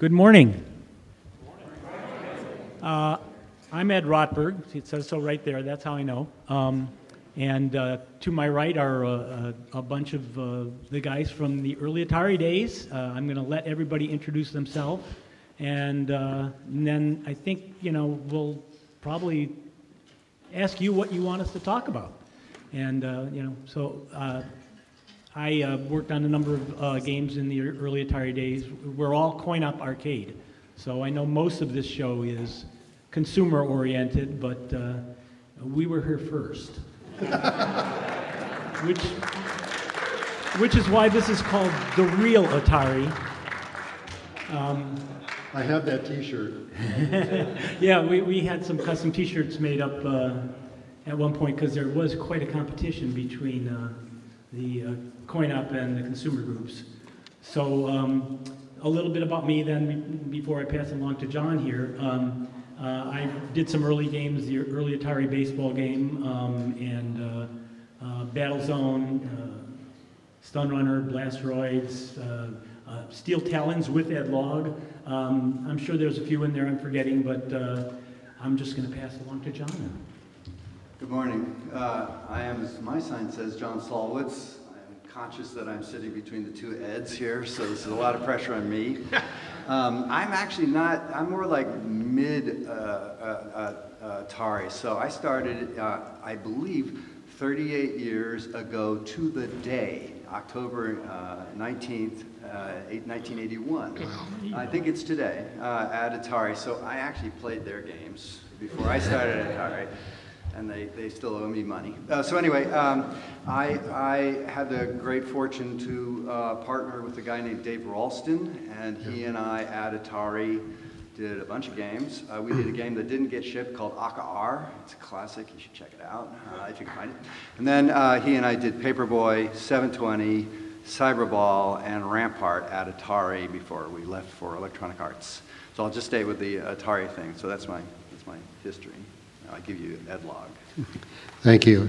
Good morning. I'm Ed Rotberg. It says so right there. That's how I know. And to my right are a bunch of the guys from the early Atari days. I'm going to let everybody introduce themselves. And then I think, we'll probably ask you what you want us to talk about. And, I worked on a number of games in the early Atari days. We're all coin-op arcade. So I know most of this show is consumer-oriented, but we were here first. which is why this is called the real Atari. I have that T-shirt. Yeah, we had some custom T-shirts made up at one point because there was quite a competition between the coin-op and the consumer groups. So a little bit about me then before I pass along to John here. I did some early games, the early Atari baseball game, and Battlezone, Stun Runner, Asteroids, Steel Talons with Ed Logg. I'm sure there's a few in there I'm forgetting, but I'm just going to pass along to John now. Good morning. I am, as my sign says, John Salwitz. I'm conscious that I'm sitting between the two Eds here, so this is a lot of pressure on me. I'm actually not, I'm more like mid Atari. So I started, I believe, 38 years ago to the day, October 19th, 1981. I think it's today, at Atari. So I actually played their games before I started at Atari. And they still owe me money. So anyway, I had the great fortune to partner with a guy named Dave Ralston, and he and I at Atari did a bunch of games. We did a game that didn't get shipped called Aka-R. It's a classic, you should check it out if you can find it. And then he and I did Paperboy, 720, Cyberball, and Rampart at Atari before we left for Electronic Arts. So I'll just stay with the Atari thing. So that's my history. I'll give you Ed Logg. Thank you.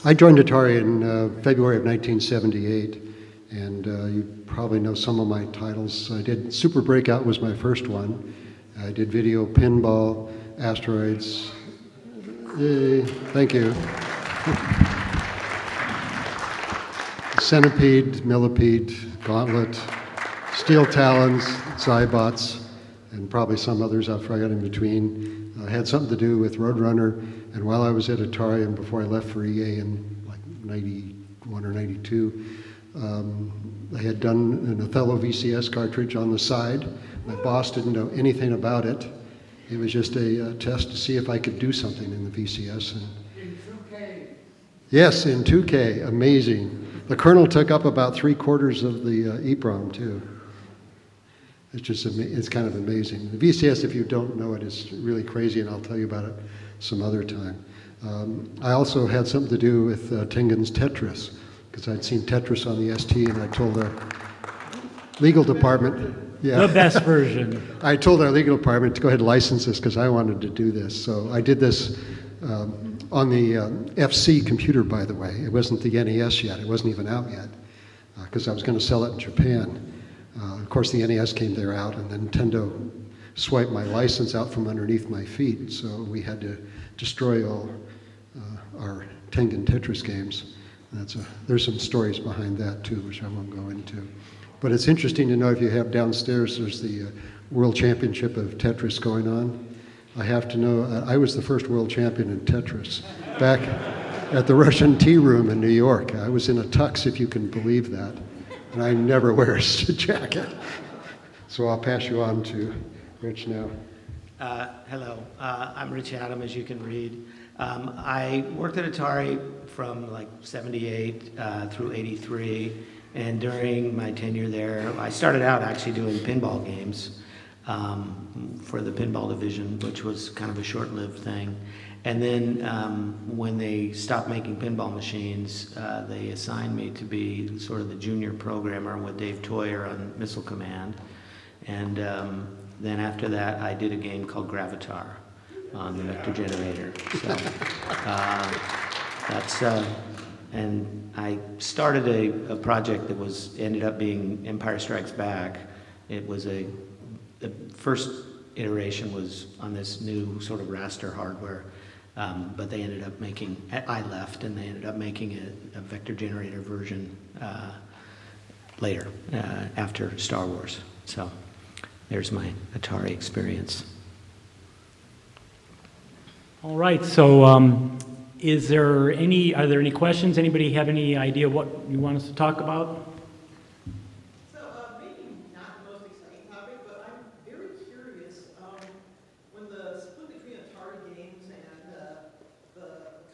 I joined Atari in February of 1978, and you probably know some of my titles. I did Super Breakout was my first one. I did Video Pinball, Asteroids. Thank you. Centipede, Millipede, Gauntlet, Steel Talons, Zybots, and probably some others I forgot in between. Had something to do with Roadrunner, and while I was at Atari and before I left for EA in like 91 or 92, I had done an Othello VCS cartridge on the side. My boss didn't know anything about it. It was just a test to see if I could do something in the VCS. In 2K? Yes, in 2K, amazing. The kernel took up about 3/4 of the EEPROM too. It's kind of amazing. The VCS, if you don't know it, is really crazy, and I'll tell you about it some other time. I also had something to do with Tingen's Tetris, because I'd seen Tetris on the ST, and I told our legal department, The best version. I told our legal department to go ahead and license this, because I wanted to do this. So I did this on the FC computer, by the way. It wasn't the NES yet. It wasn't even out yet, because I was going to sell it in Japan. Of course, the NES came there out, and then Nintendo swiped my license out from underneath my feet, so we had to destroy all our Tengen Tetris games. There's some stories behind that, too, which I won't go into. But it's interesting to know if you have downstairs, there's the World Championship of Tetris going on. I have to know, I was the first world champion in Tetris back at the Russian Tea Room in New York. I was in a tux, if you can believe that. And I never wear a jacket. So I'll pass you on to Rich now. Hello, I'm Rich Adam, as you can read. I worked at Atari from like 78 through 83, and during my tenure there, I started out actually doing pinball games for the pinball division, which was kind of a short-lived thing. And then when they stopped making pinball machines, they assigned me to be sort of the junior programmer with Dave Toyer on Missile Command. And then after that, I did a game called Gravitar on the Vector Generator. So and I started a project that ended up being Empire Strikes Back. It was a the first iteration was on this new sort of raster hardware, but they ended up making, I left, and they ended up making a vector generator version later, after Star Wars. So there's my Atari experience. All right, so are there any questions? Anybody have any idea what you want us to talk about? So, maybe not the most exciting topic, but I'm very curious. When the split between Atari games and the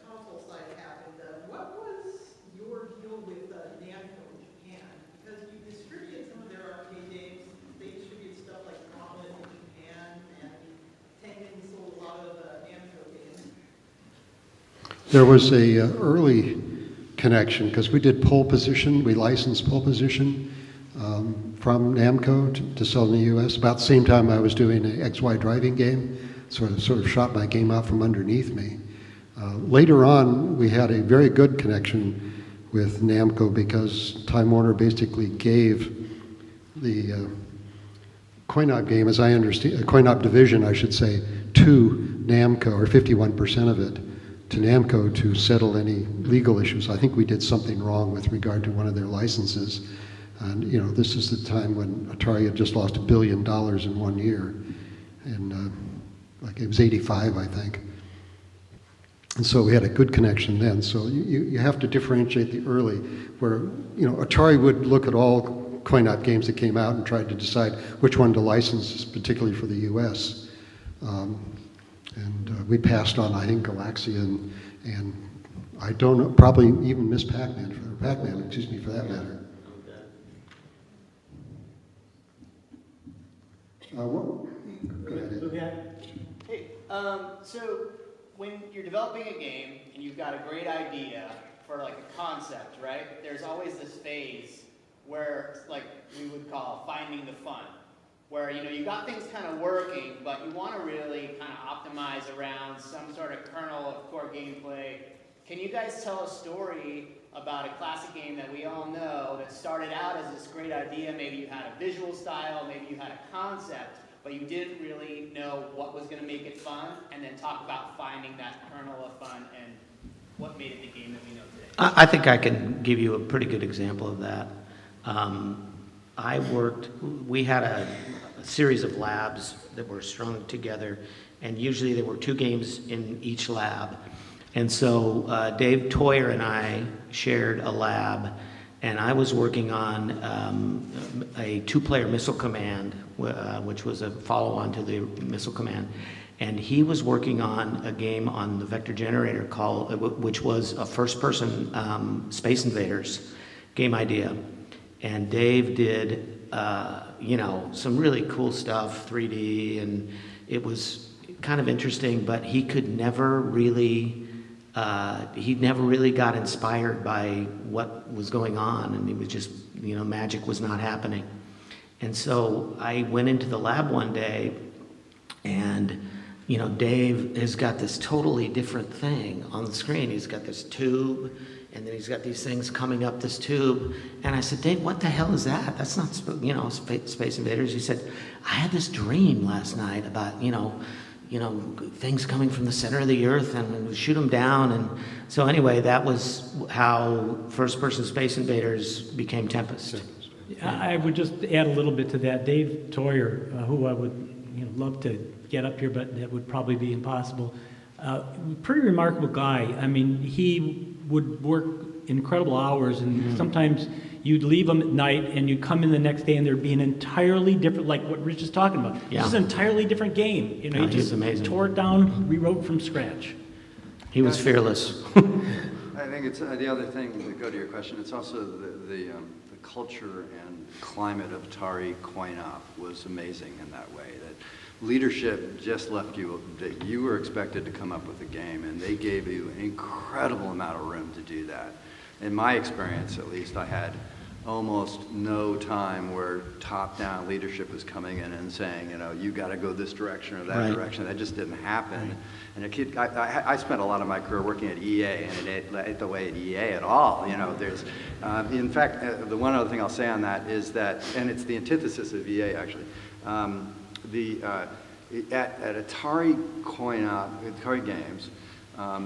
console side happened, what was your deal with Namco in Japan? Because you distribute some of their arcade games, they distribute stuff like Gauntlet in Japan, and Tengen sold a lot of Namco games. There was a early connection because we did pole position. We licensed pole position from Namco to sell in the U.S. About the same time I was doing an XY driving game, sort of shot my game out from underneath me. Later on, we had a very good connection with Namco because Time Warner basically gave the coin-op game, as I understand, coin-op division, I should say, to Namco, or 51% of it, to Namco to settle any legal issues. I think we did something wrong with regard to one of their licenses. And, you know, this is the time when Atari had just lost $1 billion in 1 year. And like it was 85, I think. And so we had a good connection then. So you have to differentiate the early, where, you know, Atari would look at all coin-op games that came out and tried to decide which one to license, particularly for the US. We passed on, I think, Galaxia and I don't know, probably even Miss Pac-Man, for that matter. Go ahead. Hey, so when you're developing a game and you've got a great idea for like a concept, right? There's always this phase where it's like we would call finding the fun, where you got things kind of working, but you want to really kind of optimize around some sort of kernel of core gameplay. Can you guys tell a story about a classic game that we all know that started out as this great idea? Maybe you had a visual style, maybe you had a concept, but you didn't really know what was going to make it fun, and then talk about finding that kernel of fun and what made it the game that we know today. I think I can give you a pretty good example of that. We had a series of labs that were strung together, and usually there were 2 games in each lab. And so Dave Toyer and I shared a lab, and I was working on a 2-player Missile Command, which was a follow-on to the Missile Command. And he was working on a game on the vector generator which was a first-person Space Invaders game idea. And Dave did, some really cool stuff, 3D, and it was kind of interesting, but he never really got inspired by what was going on, and he was just, magic was not happening. And so I went into the lab one day, and, Dave has got this totally different thing on the screen. He's got this tube, and then he's got these things coming up this tube. And I said, Dave, what the hell is that? That's not, Space Invaders. He said, I had this dream last night about, things coming from the center of the earth and we shoot them down. And so anyway, that was how first-person Space Invaders became Tempest. I would just add a little bit to that. Dave Toyer, who I would love to get up here, but that would probably be impossible. Pretty remarkable guy. I mean, he would work incredible hours, and sometimes you'd leave him at night and you'd come in the next day and there'd be an entirely different, like what Rich is talking about. Yeah. This is an entirely different game. He just amazing. Tore it down, rewrote from scratch. He was fearless. I think it's the other thing, to go to your question, it's also the culture and climate of Atari coin-op was amazing in that way. That leadership just left you, that you were expected to come up with a game, and they gave you an incredible amount of room to do that. In my experience, at least, I had almost no time where top-down leadership was coming in and saying, you got to go this direction or that direction. That just didn't happen. Right. And I spent a lot of my career working at EA, and it ain't the way at EA at all. There's, in fact, the one other thing I'll say on that is that, and it's the antithesis of EA actually. at Atari Atari games,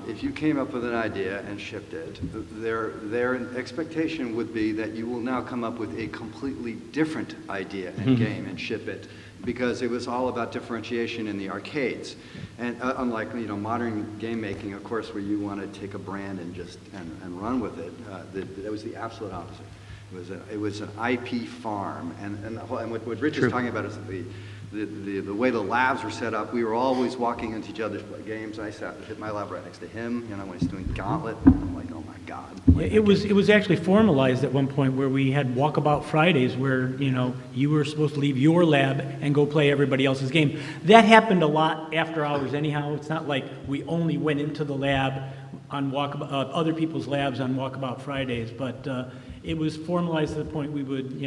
if you came up with an idea and shipped it, their expectation would be that you will now come up with a completely different idea and game and ship it, because it was all about differentiation in the arcades. And unlike modern game making, of course, where you want to take a brand and just and run with it, that was the absolute opposite. It was an IP farm, and what Rich is talking about is the way the labs were set up. We were always walking into each other's games. I hit my lab right next to him, when he's doing Gauntlet. I'm like, oh my God. It was actually formalized at one point where we had Walkabout Fridays where, you were supposed to leave your lab and go play everybody else's game. That happened a lot after hours anyhow. It's not like we only went into the lab on other people's labs on Walkabout Fridays, but it was formalized to the point we would,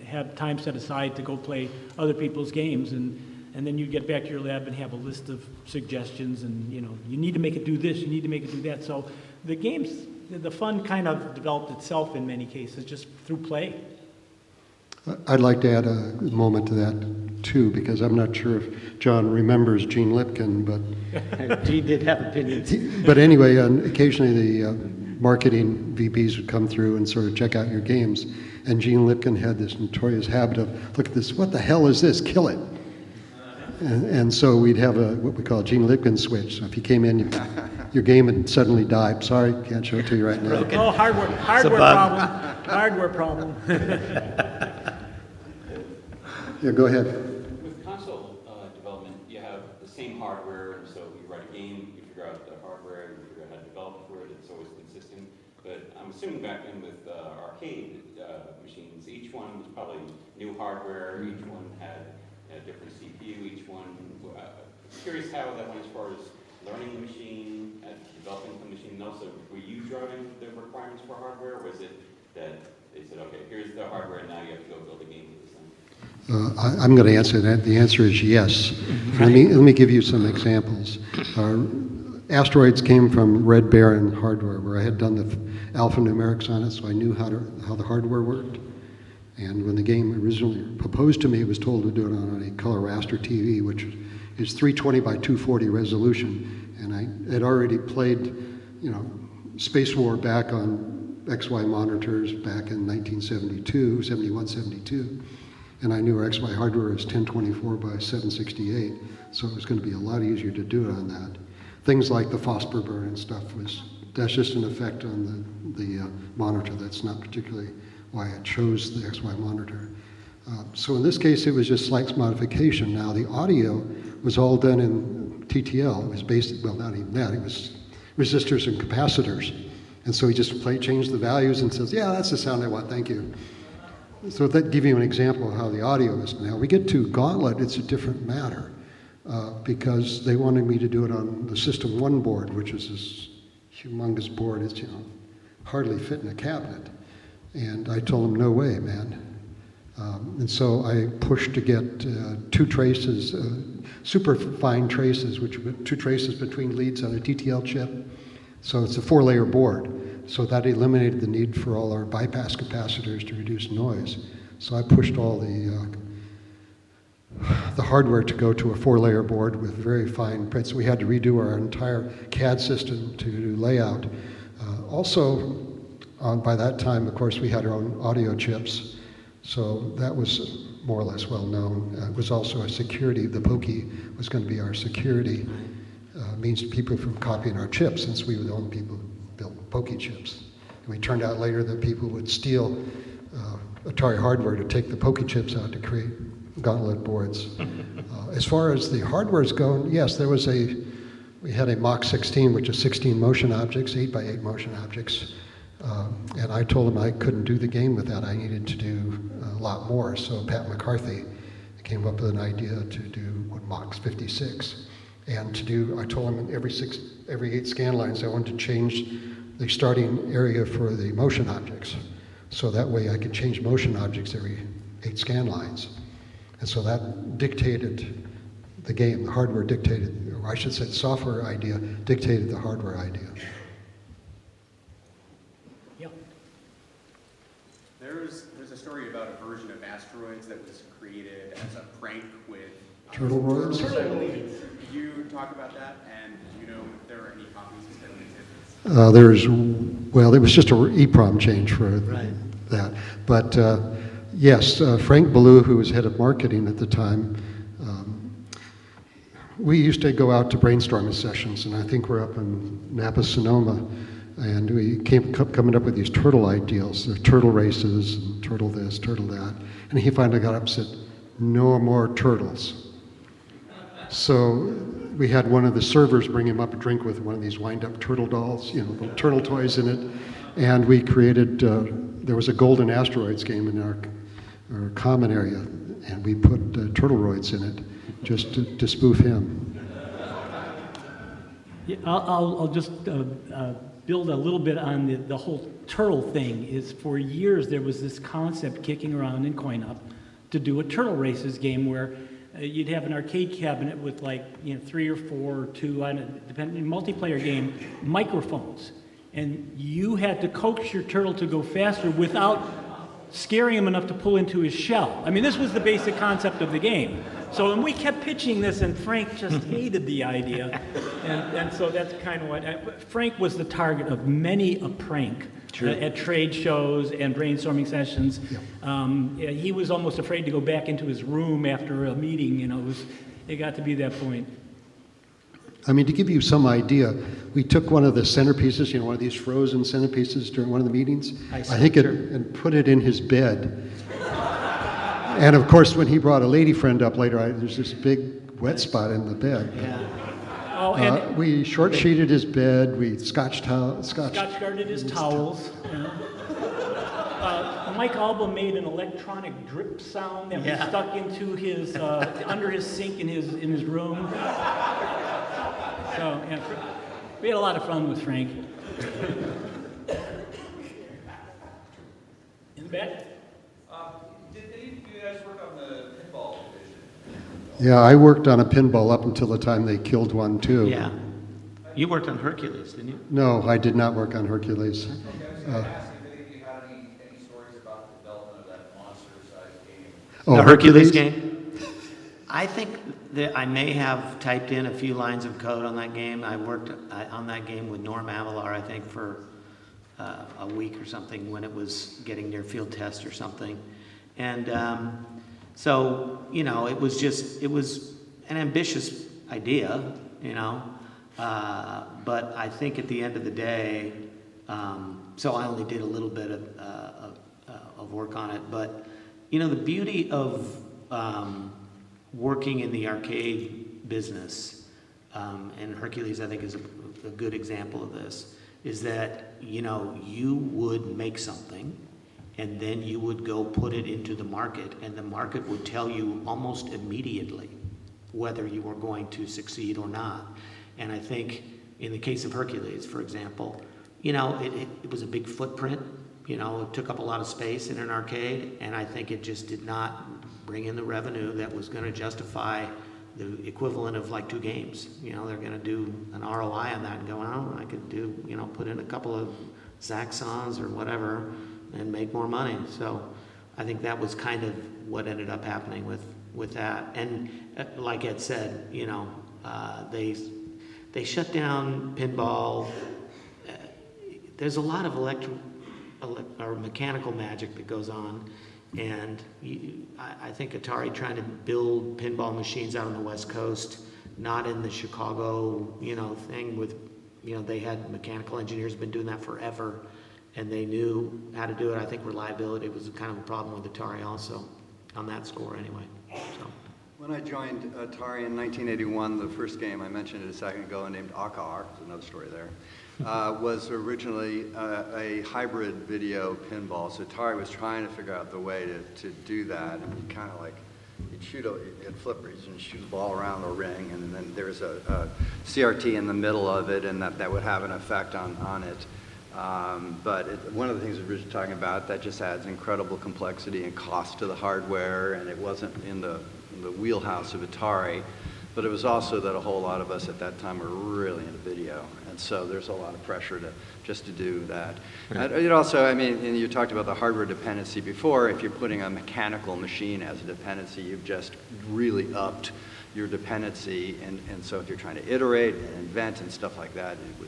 have time set aside to go play other people's games, and then you'd get back to your lab and have a list of suggestions, and you need to make it do this, you need to make it do that. So the games, the fun kind of developed itself in many cases just through play. I'd like to add a moment to that too, because I'm not sure if John remembers Gene Lipkin, but Gene did have opinions. but anyway, occasionally the marketing VPs would come through and sort of check out your games, and Gene Lipkin had this notorious habit of, look at this, what the hell is this? Kill it. And so we'd have what we call a Gene Lipkin switch. So if you came in, your game had suddenly died. Sorry, can't show it to you right now. Oh, hardware problem. Yeah, go ahead. With console development, you have the same hardware, and so you write a game, you figure out the hardware, you figure out how to develop for it, it's always consistent. But I'm assuming back then with arcade machines, each one was probably new hardware, each one had a different CPU, each one. I'm curious how that went as far as learning the machine, developing the machine, and also were you driving the requirements for hardware, or was it that they said, okay, here's the hardware, and now you have to go build a game with this thing? I'm going to answer that. The answer is yes. Let me give you some examples. Asteroids came from Red Baron hardware, where I had done the alphanumerics on it, so I knew how the hardware worked. And when the game originally proposed to me, it was told to do it on a color raster TV, which is 320 by 240 resolution. And I had already played, Space War back on XY monitors back in 1972, 71, 72. And I knew our XY hardware was 1024 by 768, so it was going to be a lot easier to do it on that. Things like the phosphor burn and stuff that's just an effect on the monitor. That's not particularly why I chose the XY monitor. So in this case, it was just slight modification. Now the audio was all done in TTL. It was based, well, not even that, it was resistors and capacitors. And so he just changed the values and says, yeah, that's the sound I want, thank you. So that gives you an example of how the audio is. Now we get to Gauntlet, it's a different matter because they wanted me to do it on the System 1 board, which is this humongous board. It's hardly fit in a cabinet. And I told them, no way, man. And so I pushed to get two traces, super fine traces, which were two traces between leads on a TTL chip. So it's a 4-layer board. So that eliminated the need for all our bypass capacitors to reduce noise. So I pushed all the hardware to go to a 4-layer board with very fine prints. We had to redo our entire CAD system to do layout. By that time, of course, we had our own audio chips. So that was more or less well known. It was also a security. The Pokey was going to be our security means people from copying our chips, since we were the only people who built Pokey chips. And we turned out later that people would steal Atari hardware to take the Pokey chips out to create Gauntlet boards. As far as the hardware's go, yes, we had a Mach 16, which is 16 motion objects, 8 by 8 motion objects. And I told him I couldn't do the game with that. I needed to do a lot more. So Pat McCarthy came up with an idea to do Mach 56. And I told him every 8 scan lines, I wanted to change the starting area for the motion objects. So that way I could change motion objects every 8 scan lines. And so that dictated the game. The hardware dictated, or I should say the software idea dictated the hardware idea. Yeah. There's there's a story about a version of Asteroids that was created as a prank with Turtle roids? turtles, I believe. Could you talk about that? And do you know if there are any copies still in existence? Well, it was just a EEPROM change for Right. that. But yes, Frank Ballou, who was head of marketing at the time, we used to go out to brainstorming sessions, and I think we're up in Napa, Sonoma, and we coming up with these turtle ideals, the turtle races, and turtle this, turtle that. And he finally got up and said, no more turtles. So we had one of the servers bring him up a drink with one of these wind-up turtle dolls, little turtle toys in it. And we created, there was a golden asteroids game in our common area, and we put turtleroids in it just to spoof him. Yeah, I'll just build a little bit on the whole turtle thing. Is for years there was this concept kicking around in CoinUp to do a turtle races game where you'd have an arcade cabinet with 3 or 4 or 2, depending multiplayer game, microphones, and you had to coax your turtle to go faster without scaring him enough to pull into his shell. I mean, this was the basic concept of the game. So, and we kept pitching this, and Frank just hated the idea. And so that's kind of what... Frank was the target of many a prank at trade shows and brainstorming sessions. Yeah. He was almost afraid to go back into his room after a meeting. It got to be that point. I mean, to give you some idea, we took one of the centerpieces, one of these frozen centerpieces during one of the meetings, and put it in his bed. And of course, when he brought a lady friend up later, there's this big wet spot in the bed. Yeah. Oh, and we short-sheeted his bed, we scotch guarded his towels. Mike Alba made an electronic drip sound that was stuck into his under his sink in his room. So we had a lot of fun with Frank. In the back? Did any of you guys work on the pinball division? Yeah, I worked on a pinball up until the time they killed one too. Yeah. You worked on Hercules, didn't you? No, I did not work on Hercules. Okay, I was going to ask if any of you had any stories about the development of that monster-sized game. The Hercules game? I think that I may have typed in a few lines of code on that game. I worked on that game with Norm Avalar, I think, for a week or something when it was getting near field test or something. And so, it was an ambitious idea, but I think at the end of the day, so I only did a little bit of work on it. But, the beauty of working in the arcade business, and Hercules I think is a good example of this, is that you would make something and then you would go put it into the market, and the market would tell you almost immediately whether you were going to succeed or not. And I think in the case of Hercules, for example, it was a big footprint. It took up a lot of space in an arcade, and I think it just did not bring in the revenue that was going to justify the equivalent of 2 games. They're going to do an ROI on that and go, I could do, put in a couple of Zaxxons or whatever and make more money. So I think that was kind of what ended up happening with that. And like Ed said, they shut down pinball. There's a lot of or mechanical magic that goes on, and I think Atari trying to build pinball machines out on the West Coast, not in the Chicago, thing with, they had mechanical engineers been doing that forever, and they knew how to do it. I think reliability was kind of a problem with Atari also, on that score anyway. So. When I joined Atari in 1981, the first game I mentioned it a second ago, named Akar, there's another story there, was originally a hybrid video pinball. So Atari was trying to figure out the way to do that. And you kind of you'd flip it and shoot the ball around the ring, and then there's a CRT in the middle of it, and that would have an effect on it. But one of the things that Rich was talking about, that just adds incredible complexity and cost to the hardware, and it wasn't in the wheelhouse of Atari. But it was also that a whole lot of us at that time were really into video. And so there's a lot of pressure just to do that. It also, I mean, and you talked about the hardware dependency before. If you're putting a mechanical machine as a dependency, you've just really upped your dependency. And so if you're trying to iterate and invent and stuff like that, it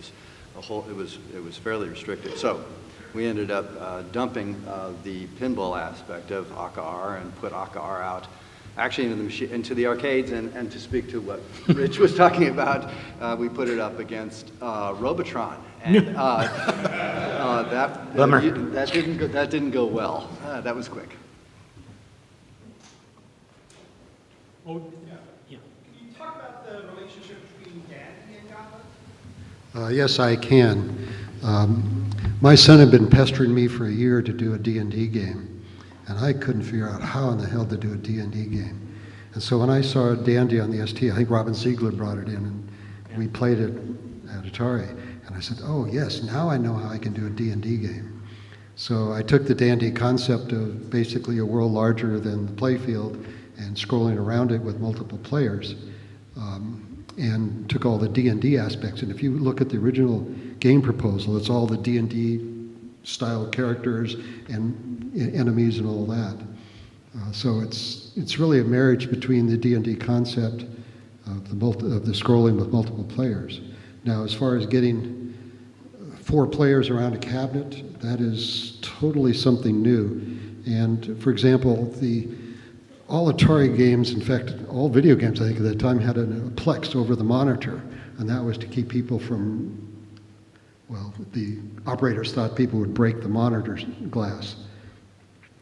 was fairly restricted. So we ended up dumping the pinball aspect of AKR and put AKR out actually into the arcades. And to speak to what Rich was talking about, we put it up against Robotron. And that didn't go well. That was quick. Oh, yeah. Can you talk about the relationship between Dandy and Gauntlet? Yes, I can. My son had been pestering me for a year to do a D&D game, and I couldn't figure out how in the hell to do a D&D game. And so when I saw Dandy on the ST, I think Robin Ziegler brought it in, and we played it at Atari. And I said, oh yes, now I know how I can do a D&D game. So I took the Dandy concept of basically a world larger than the playfield and scrolling around it with multiple players, and took all the D&D aspects. And if you look at the original game proposal, it's all the D&D style characters and enemies and all that. So it's really a marriage between the D&D concept of the scrolling with multiple players. Now, as far as getting 4 players around a cabinet, that is totally something new. And for example, all Atari games, in fact, all video games, I think at that time, had a plex over the monitor, and that was to keep people from, well, the operators thought people would break the monitor glass.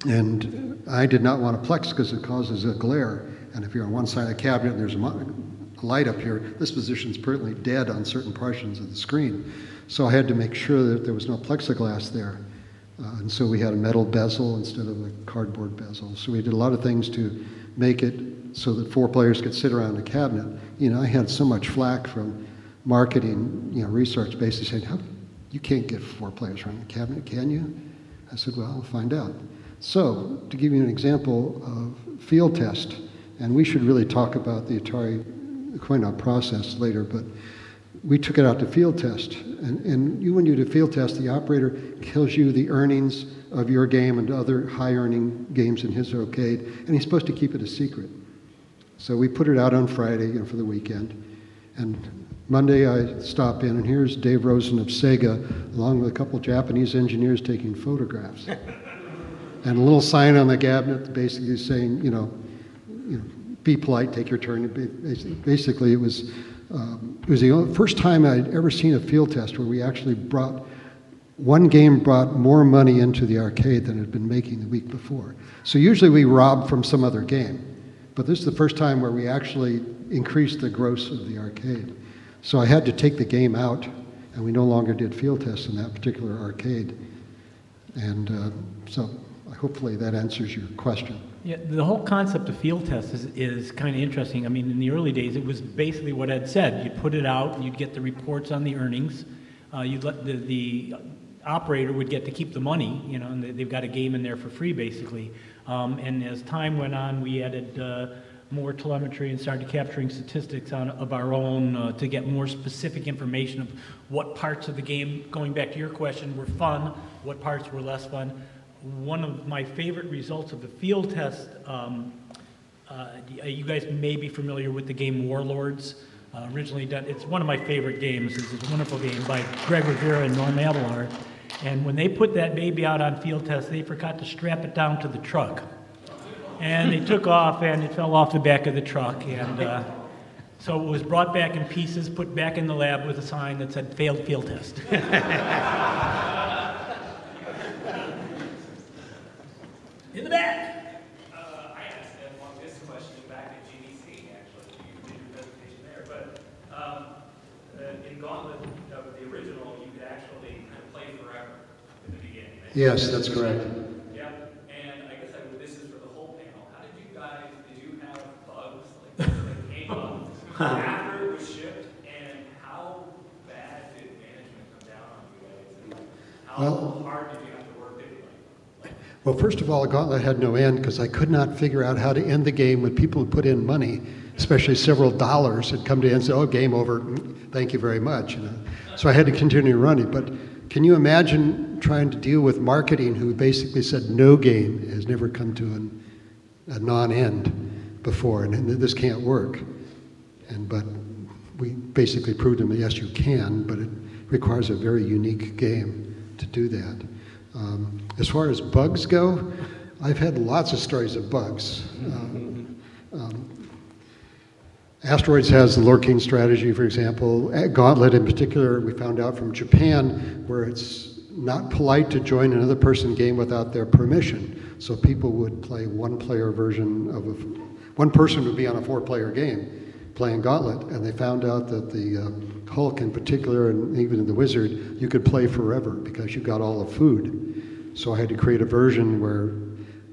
And I did not want a plex because it causes a glare, and if you're on one side of the cabinet and there's a light up here, this position's permanently dead on certain portions of the screen. So I had to make sure that there was no plexiglass there. And so we had a metal bezel instead of a cardboard bezel. So we did a lot of things to make it so that 4 players could sit around the cabinet. You know, I had so much flack from marketing, research basically saying, you can't get 4 players around the cabinet, can you? I said, well, I'll find out. So to give you an example of field test, and we should really talk about the Atari coin-op process later, but we took it out to field test. And when you do field test, the operator tells you the earnings of your game and other high-earning games in his arcade, and he's supposed to keep it a secret. So we put it out on Friday, for the weekend. And Monday I stop in, and here's Dave Rosen of Sega, along with a couple Japanese engineers taking photographs. And a little sign on the cabinet basically saying, be polite, take your turn. Basically, it was the first time I'd ever seen a field test where we actually one game brought more money into the arcade than it had been making the week before. So usually we rob from some other game, but this is the first time where we actually increased the gross of the arcade. So I had to take the game out, and we no longer did field tests in that particular arcade. And so hopefully that answers your question. Yeah, the whole concept of field tests is kind of interesting. I mean, in the early days, it was basically what Ed said. You'd put it out, and you'd get the reports on the earnings. You'd let the operator would get to keep the money, and they've got a game in there for free, basically. And as time went on, we added more telemetry and started capturing statistics of our own to get more specific information of what parts of the game, going back to your question, were fun, what parts were less fun. One of my favorite results of the field test, you guys may be familiar with the game Warlords, originally done. It's one of my favorite games. It's a wonderful game by Greg Rivera and Norm Abelard. And when they put that baby out on field test, they forgot to strap it down to the truck. And they took off, and it fell off the back of the truck. And so it was brought back in pieces, put back in the lab with a sign that said, failed field test. In the back. I asked Ed Logg this question back at GDC, actually. You did your presentation there. But in Gauntlet, the original, you could actually kind of play forever in the beginning. Yes, that's correct. Yep. And I guess this is for the whole panel. How did you have bugs that came up after it was shipped? And how bad did management come down on you guys? And how hard did you have to work anyway? Well, Well, first of all, Gauntlet had no end because I could not figure out how to end the game when people put in money, especially several dollars, had come to end and say, "Oh, game over. Thank you very much." So I had to continue running. But can you imagine trying to deal with marketing who basically said no game has never come to a non-end before, and this can't work? But we basically proved to them that yes, you can, but it requires a very unique game to do that. As far as bugs go, I've had lots of stories of bugs. Asteroids has the lurking strategy, for example. Gauntlet in particular, we found out from Japan, where it's not polite to join another person's game without their permission. So people would play one-player version of one person would be on a 4-player game playing Gauntlet, and they found out that the Hulk in particular, and even the Wizard, you could play forever because you got all the food. So I had to create a version where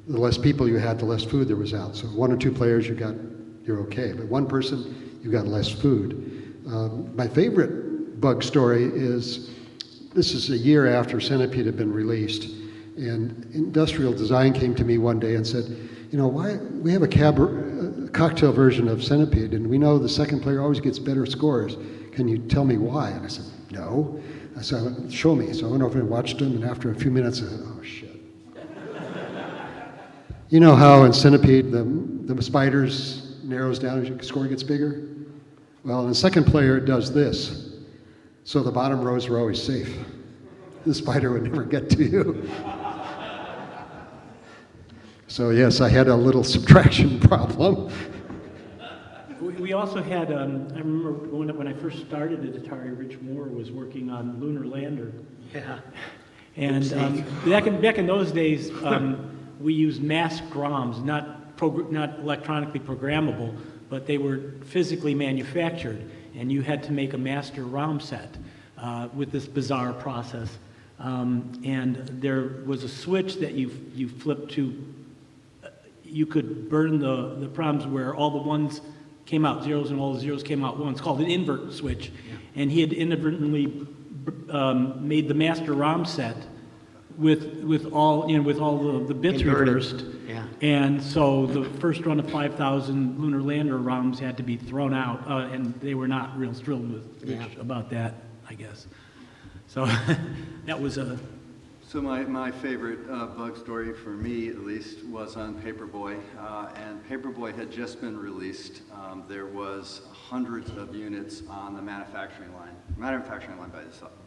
the less people you had, the less food there was out. So 1 or 2 players, you're okay. But 1 person, you got less food. My favorite bug story is, this is a year after Centipede had been released, and Industrial Design came to me one day and said, why we have a cocktail version of Centipede, and we know the second player always gets better scores. Can you tell me why? And I said, no. I said, show me. So I went over and watched him, and after a few minutes, I said, oh, shit. You know how in Centipede, the spiders narrows down as your score gets bigger? Well, in the second player, it does this. So the bottom rows are always safe. The spider would never get to you. So yes, I had a little subtraction problem. We also had, I remember when I first started at Atari, Rich Moore was working on Lunar Lander. Yeah. And back in those days, we used masked ROMs, not electronically programmable, but they were physically manufactured, and you had to make a master ROM set with this bizarre process. And there was a switch that you flipped to. You could burn the problems where all the ones came out zeros and all the zeros came out ones, called an invert switch. Yeah. And he had inadvertently made the master ROM set with all the bits reversed. Yeah. And so the first run of 5,000 Lunar Lander ROMs had to be thrown out, and they were not real thrilled with Rich about that, I guess. So that was a... So my favorite bug story, for me at least, was on Paperboy, and Paperboy had just been released. There was hundreds of units on the manufacturing line. Manufacturing line,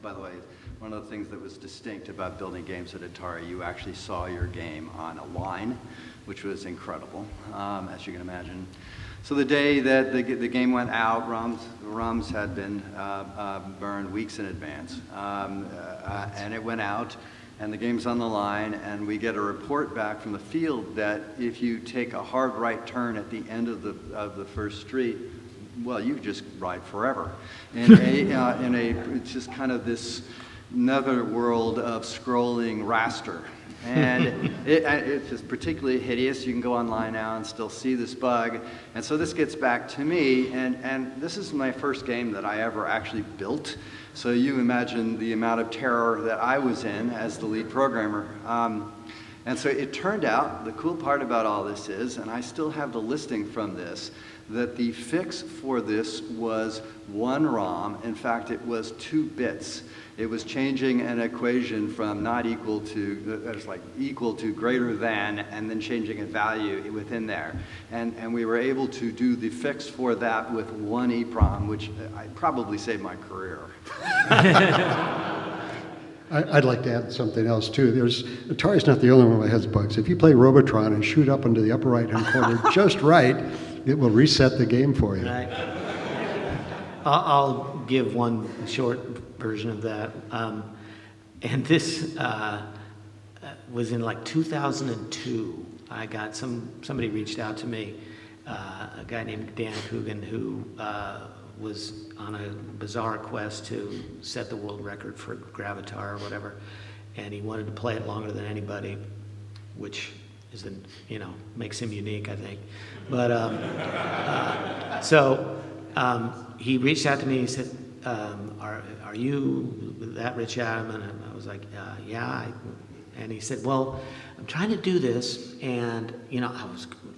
by the way, one of the things that was distinct about building games at Atari, you actually saw your game on a line, which was incredible, as you can imagine. So the day that the game went out, ROMs had been burned weeks in advance, and it went out. And the game's on the line, and we get a report back from the field that if you take a hard right turn at the end of the first street, well, you just ride forever. It's just kind of this netherworld of scrolling raster. And it's just particularly hideous. You can go online now and still see this bug. And so this gets back to me, and this is my first game that I ever actually built. So you imagine the amount of terror that I was in as the lead programmer. And so it turned out, the cool part about all this is, and I still have the listing from this, that the fix for this was 1 ROM. In fact, it was 2 bits. It was changing an equation from not equal to, it was like equal to greater than, and then changing a value within there. And we were able to do the fix for that with 1 EEPROM, which I probably saved my career. I'd like to add something else too. Atari's not the only one that has bugs. If you play Robotron and shoot up into the upper right-hand corner just right, it will reset the game for you. Right. I'll give one short version of that. And this was in like 2002. I got somebody reached out to me, a guy named Dan Coogan, who was on a bizarre quest to set the world record for Gravitar or whatever, and he wanted to play it longer than anybody, which is, makes him unique, I think. But he reached out to me. He said, "Are you that Rich Adam?" And I was like, "Yeah, And he said, well, I'm trying to do this, and,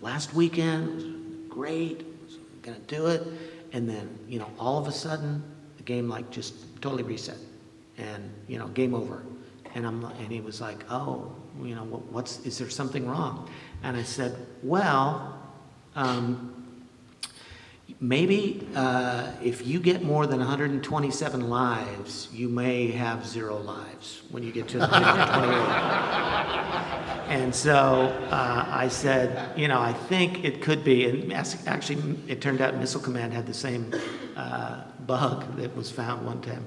last weekend, it was great, I was going to do it, and then, all of a sudden, the game, just totally reset, and, game over. And he was like, oh, is there something wrong? And I said, well, maybe if you get more than 127 lives, you may have 0 lives when you get to 128. And so I said, I think it could be, and actually it turned out Missile Command had the same bug that was found one time.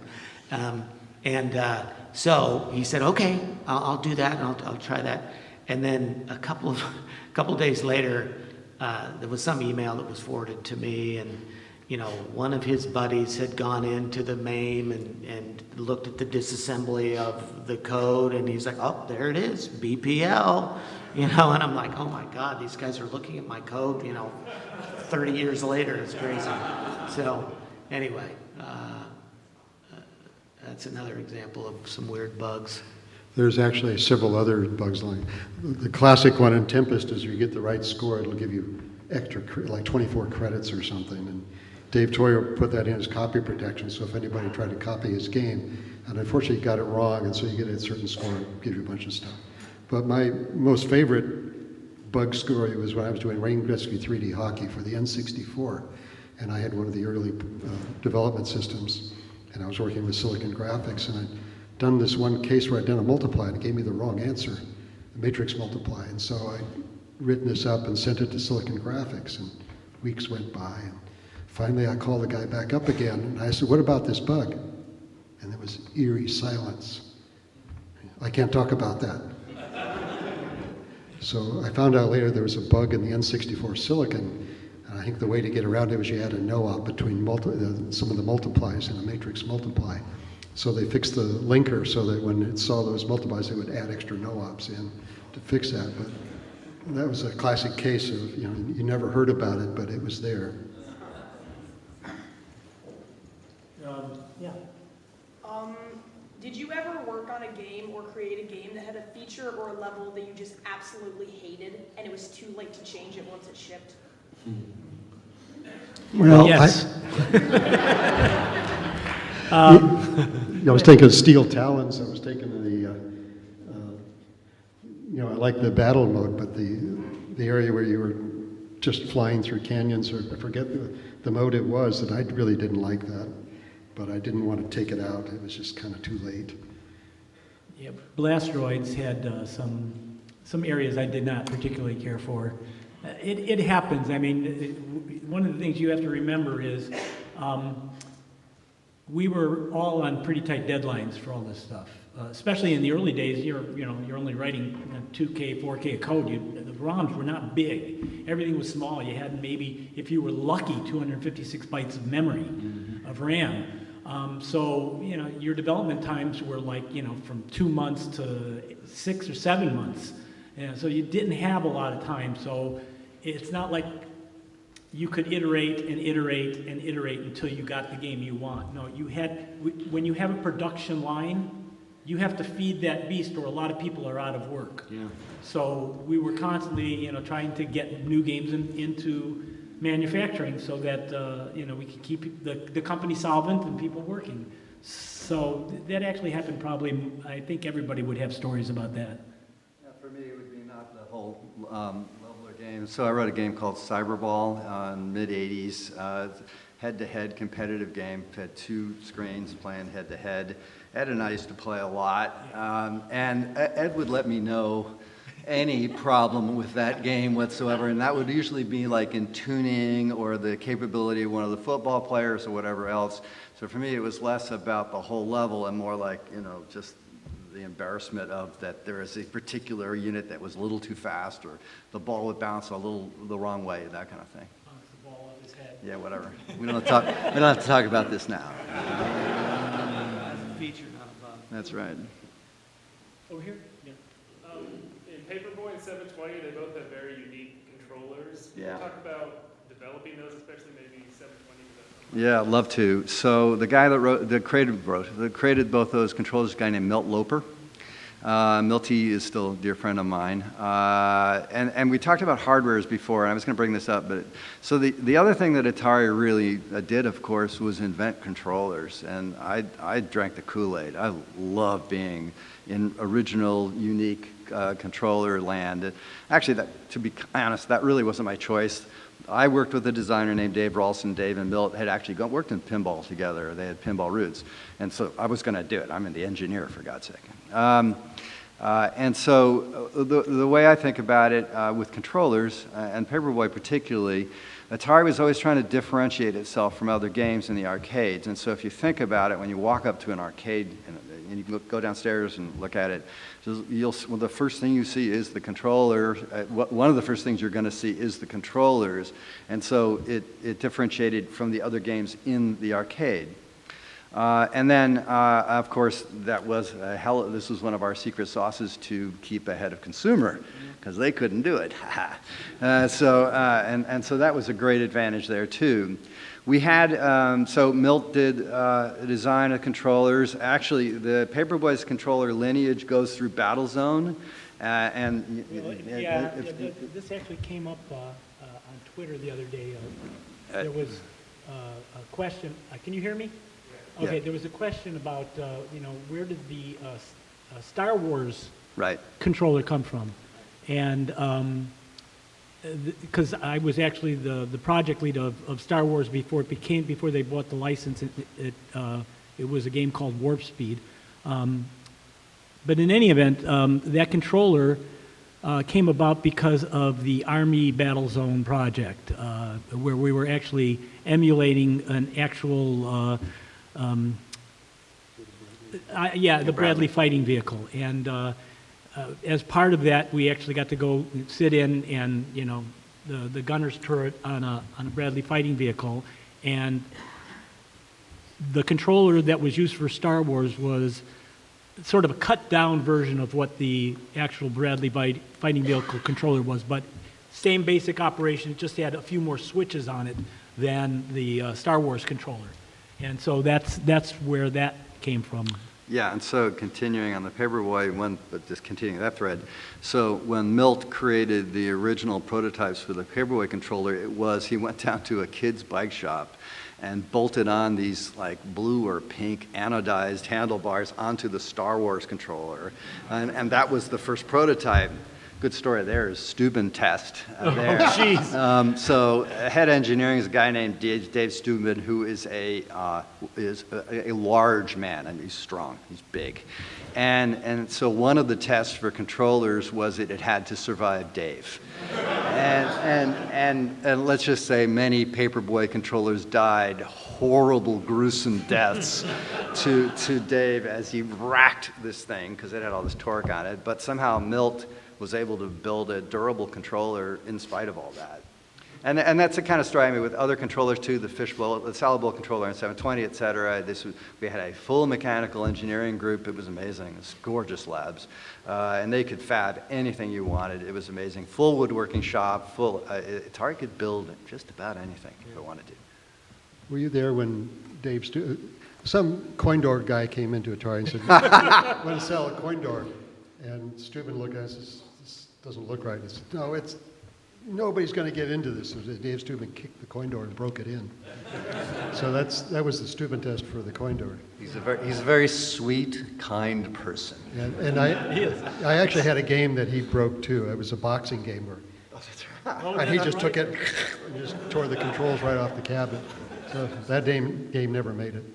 So he said, okay, I'll do that, and I'll try that. And then a couple of days later, there was some email that was forwarded to me, and one of his buddies had gone into the MAME and looked at the disassembly of the code, and he's like, oh, there it is, BPL, and I'm like, oh my God, these guys are looking at my code, 30 years later. It's crazy. So anyway, that's another example of some weird bugs. There's actually several other bugs. The classic one in Tempest is you get the right score, it'll give you extra, like 24 credits or something. And Dave Toyer put that in as copy protection, so if anybody tried to copy his game, and unfortunately got it wrong, and so you get a certain score and give you a bunch of stuff. But my most favorite bug story was when I was doing Rain Rescue 3D hockey for the N64, and I had one of the early development systems, and I was working with Silicon Graphics, and I'd done this one case where I'd done a multiply, and it gave me the wrong answer, a matrix multiply, and so I'd written this up and sent it to Silicon Graphics, and weeks went by, and finally I called the guy back up again, and I said, what about this bug? And there was eerie silence. I can't talk about that. So I found out later there was a bug in the N64 Silicon, and I think the way to get around it was you add a no-op between some of the multiplies in a matrix multiply. So they fixed the linker so that when it saw those multiplies, it would add extra no-ops in to fix that. But that was a classic case of, you never heard about it, but it was there. Yeah. Did you ever work on a game or create a game that had a feature or a level that you just absolutely hated, and it was too late to change it once it shipped? Well, yes. I was taking Steel Talons. I was taking the, I like the battle mode, but the area where you were just flying through canyons, or I forget the mode it was, that I really didn't like that. But I didn't want to take it out. It was just kind of too late. Yeah, Asteroids had some areas I did not particularly care for. It happens. I mean, one of the things you have to remember is we were all on pretty tight deadlines for all this stuff. Especially in the early days, you're only writing 2K, 4K of code. The ROMs were not big. Everything was small. You had maybe, if you were lucky, 256 bytes of memory of RAM. So, your development times were like, from 2 months to 6 or 7 months. So you didn't have a lot of time. So it's not like you could iterate and iterate and iterate until you got the game you want. No, when you have a production line, you have to feed that beast, or a lot of people are out of work. Yeah. So we were constantly, trying to get new games into manufacturing so that we could keep the company solvent and people working. So that actually happened probably. I think everybody would have stories about that. Yeah, for me, it would be not the whole leveler game. So I wrote a game called Cyberball in mid-'80s. Head-to-head competitive game. Had 2 screens playing head-to-head. Ed and I used to play a lot, and Ed would let me know any problem with that game whatsoever, and that would usually be like in tuning or the capability of one of the football players or whatever else. So for me, it was less about the whole level and more like, just the embarrassment of that there is a particular unit that was a little too fast, or the ball would bounce the wrong way, that kind of thing. Bounce the ball off his head. Yeah, whatever. We don't have to talk about this now. Feature, not a bug. That's right. Over here? Yeah. In Paperboy and 720, they both have very unique controllers. Can you Yeah. talk about developing those, especially maybe 720? Yeah, I'd love to. So the guy that created both those controllers is a guy named Milt Loper. Milty is still a dear friend of mine. And we talked about hardwares before, and I was going to bring this up. So the other thing that Atari really did, of course, was invent controllers. And I drank the Kool-Aid. I love being in original, unique controller land. Actually, to be honest, that really wasn't my choice. I worked with a designer named Dave Ralston. Dave and Milt had actually worked in pinball together. They had pinball roots. And so I was going to do it. I'm the engineer, for God's sake. And so the way I think about it with controllers, and Paperboy particularly, Atari was always trying to differentiate itself from other games in the arcades. And so if you think about it, when you walk up to an arcade and you can go downstairs and look at it, the first thing you see is the controller. One of the first things you're going to see is the controllers. And so it differentiated from the other games in the arcade. And then, of course, this was one of our secret sauces to keep ahead of consumer, because they couldn't do it. So that was a great advantage there, too. We had, so Milt did design of controllers. Actually, the Paperboy's controller lineage goes through Battlezone. This actually came up on Twitter the other day. There was a question. Can you hear me? Okay, there was a question about, where did the Star Wars controller come from? And because I was actually the project lead of Star Wars before they bought the license. It was a game called Warp Speed. But in any event, that controller came about because of the Army Battlezone project, where we were actually emulating an actual the Bradley fighting vehicle. And as part of that, we actually got to go sit in and, the gunner's turret on a Bradley fighting vehicle. And the controller that was used for Star Wars was sort of a cut-down version of what the actual Bradley fighting vehicle controller was, but same basic operation, it just had a few more switches on it than the Star Wars controller. And so that's where that came from. Yeah, and so continuing on the Paperboy one, but just continuing that thread. So when Milt created the original prototypes for the Paperboy controller, he went down to a kid's bike shop and bolted on these like blue or pink anodized handlebars onto the Star Wars controller. And that was the first prototype. Good story there is Steuben test there. Oh, jeez. So head engineering is a guy named Dave Steuben, who is a large man. I mean, he's strong, he's big. And so one of the tests for controllers was it had to survive Dave. And let's just say many Paperboy controllers died horrible, gruesome deaths to Dave as he racked this thing because it had all this torque on it. But somehow Milt was able to build a durable controller in spite of all that. And that's the kind of story, I mean, with other controllers too, the fishbowl, the salad bowl controller in 720, et cetera. We had a full mechanical engineering group. It was amazing. It was gorgeous labs. And they could fab anything you wanted. It was amazing. Full woodworking shop, Atari could build just about anything if it wanted to. Were you there when some coin door guy came into Atari and said, "I want to sell a coin door." And Steuben looked at us and said, "This doesn't look right." He said, "No, nobody's going to get into this." So Dave Steuben kicked the coin door and broke it in. So that was the Steuben test for the coin door. He's a very sweet, kind person. And I actually had a game that he broke too. It was a boxing game where, and he just took it and just tore the controls right off the cabinet. So that game never made it.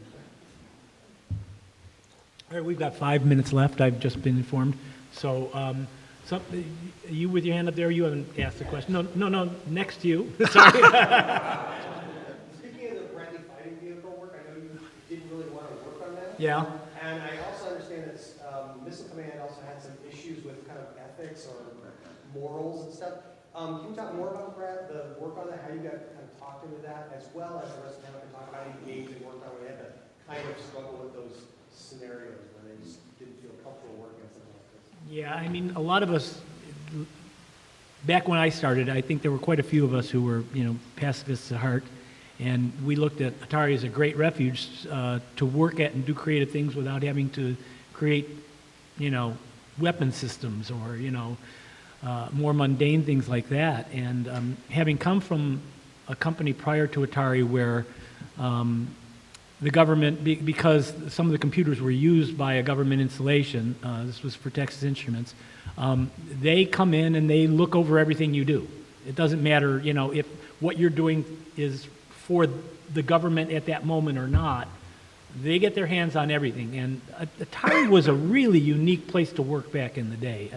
All right, we've got 5 minutes left. I've just been informed. So, you with your hand up there, you haven't asked the question. No, next to you. Sorry. Speaking of the Bradley fighting vehicle work, I know you didn't really want to work on that. Yeah. And I also understand that Missile Command also had some issues with kind of ethics or morals and stuff. Can you talk more about the work on that, how you got kind of talked into that, as well as the rest of the time talk about any games you worked on where you had to kind of struggle with those scenarios when they just didn't feel comfortable working on something like this? Yeah, I mean, a lot of us, back when I started, I think there were quite a few of us who were, pacifists at heart, and we looked at Atari as a great refuge to work at and do creative things without having to create, weapon systems or, more mundane things like that. And having come from a company prior to Atari where the government, because some of the computers were used by a government installation, this was for Texas Instruments, they come in and they look over everything you do. It doesn't matter, if what you're doing is for the government at that moment or not. They get their hands on everything. And Atari was a really unique place to work back in the day.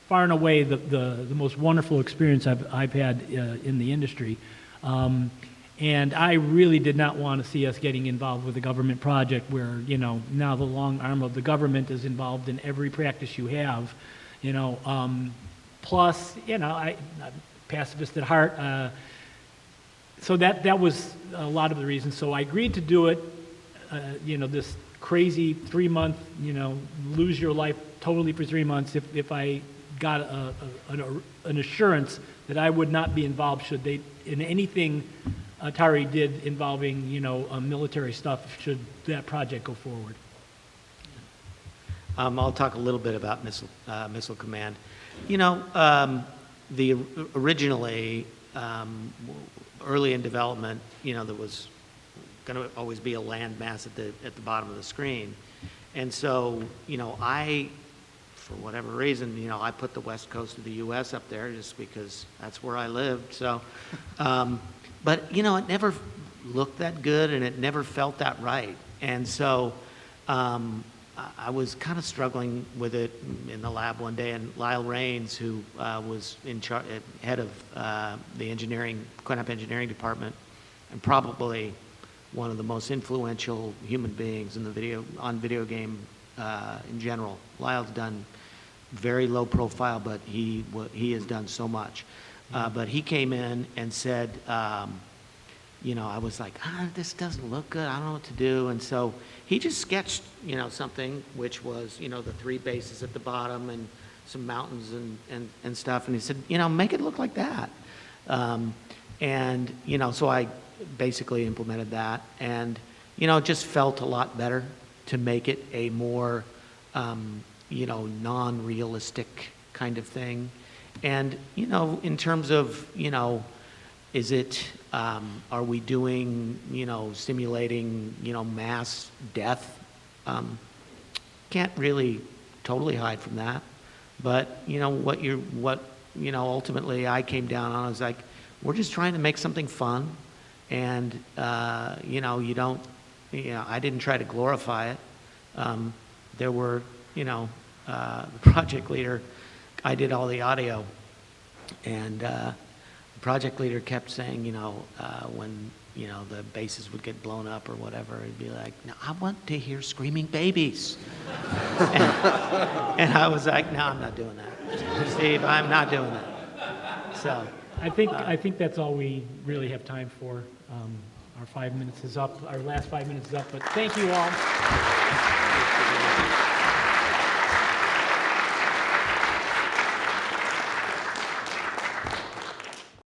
Far and away the most wonderful experience I've had in the industry. And I really did not want to see us getting involved with a government project where, now the long arm of the government is involved in every practice you have, plus, I'm pacifist at heart. So that was a lot of the reasons. So I agreed to do it, this crazy 3-month, lose your life totally for 3 months if I got an assurance that I would not be involved should they, in anything Atari did involving, military stuff, should that project go forward. I'll talk a little bit about Missile Command. Originally, early in development, there was going to always be a land mass at the bottom of the screen, and so I, for whatever reason, I put the west coast of the U.S. up there just because that's where I lived. So, but it never looked that good, and it never felt that right, and so. I was kind of struggling with it in the lab one day, and Lyle Raines, who was head of the coin-op engineering department, and probably one of the most influential human beings in the video game in general. Lyle's done very low profile, but he has done so much. But he came in and said, I was like, this doesn't look good. I don't know what to do. And so he just sketched, something which was, the 3 bases at the bottom and some mountains and stuff. And he said, make it look like that. So I basically implemented that. And, it just felt a lot better to make it a more, non-realistic kind of thing. And, in terms of, is it, are we doing, simulating, mass death? Can't really totally hide from that. But, ultimately I came down on is like, we're just trying to make something fun. And, I didn't try to glorify it. There were, the project leader, I did all the audio. And, the project leader kept saying, when, the bases would get blown up or whatever, he'd be like, no, I want to hear screaming babies. and I was like, no, I'm not doing that. Steve, I'm not doing that. So I think that's all we really have time for. Our 5 minutes is up. Our last 5 minutes is up, but thank you all.